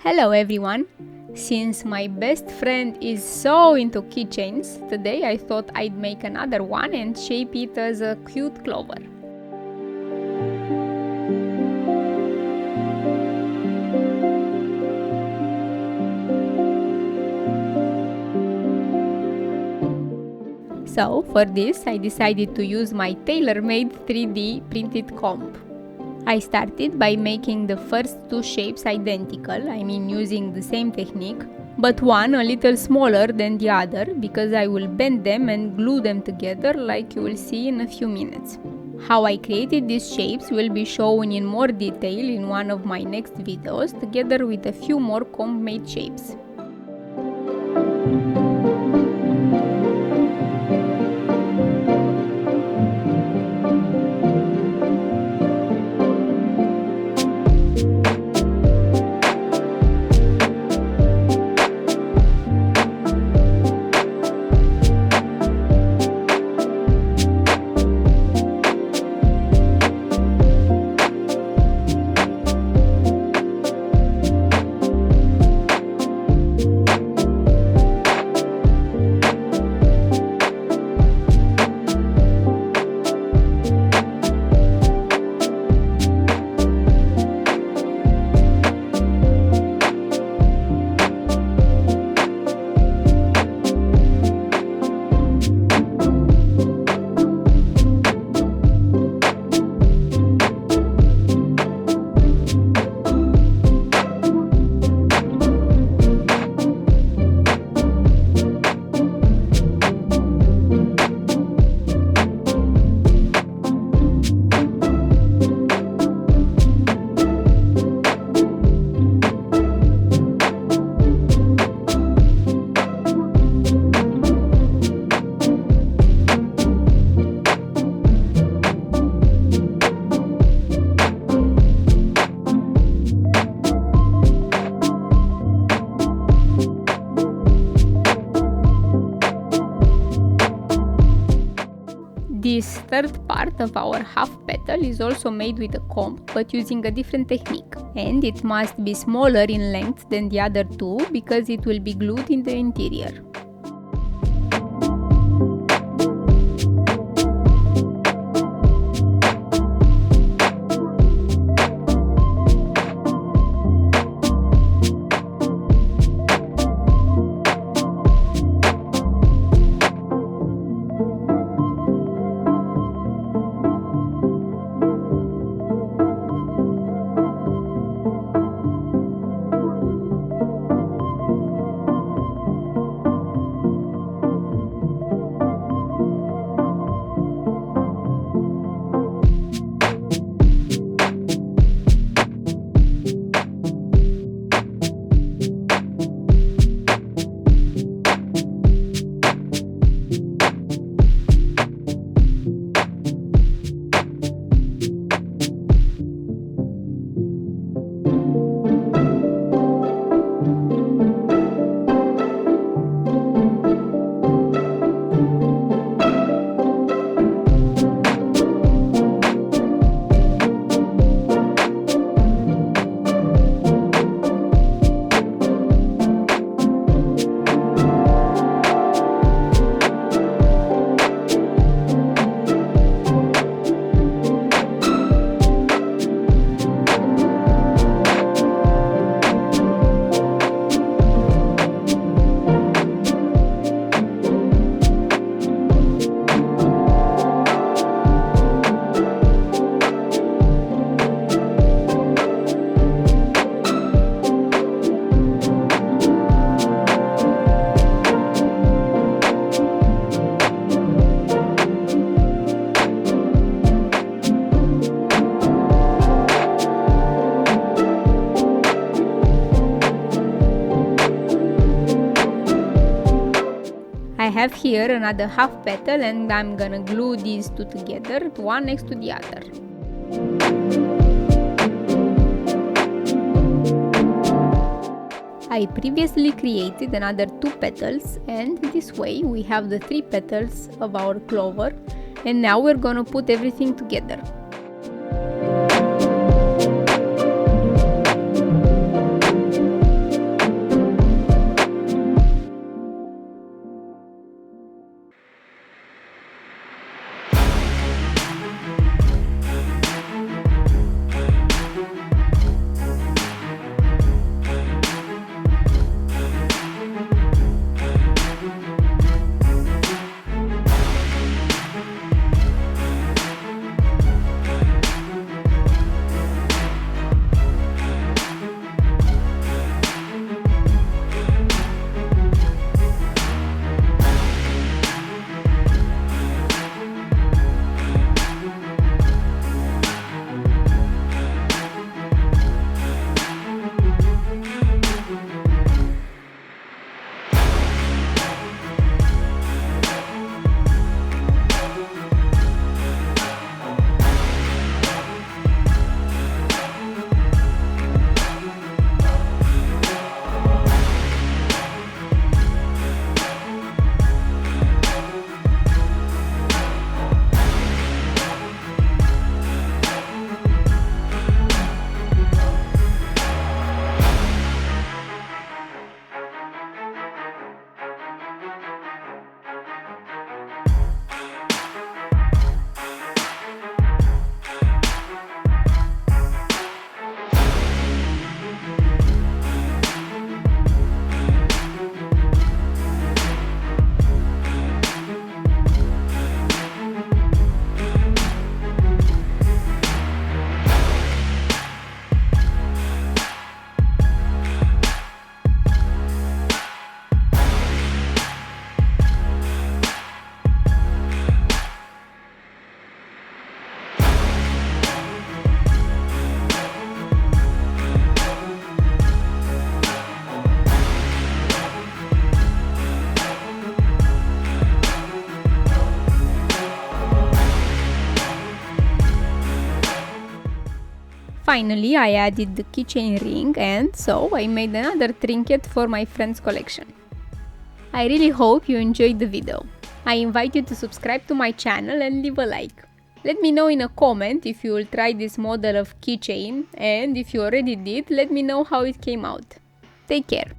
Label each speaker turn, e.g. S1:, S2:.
S1: Hello everyone! Since my best friend is so into keychains, today I thought I'd make another one and shape it as a cute clover. So for this I decided to use my tailor-made 3D printed comb. I started by making the first two shapes identical, using the same technique, but one a little smaller than the other because I will bend them and glue them together like you will see in a few minutes. How I created these shapes will be shown in more detail in one of my next videos together with a few more comb made shapes. This third part of our half petal is also made with a comb but using a different technique, and it must be smaller in length than the other two because it will be glued in the interior. I have here another half petal and I'm gonna glue these two together, one next to the other. I previously created another two petals, and this way we have the three petals of our clover, and now we're gonna put everything together. Finally, I added the keychain ring, and so I made another trinket for my friend's collection. I really hope you enjoyed the video. I invite you to subscribe to my channel and leave a like. Let me know in a comment if you will try this model of keychain, and if you already did, let me know how it came out. Take care!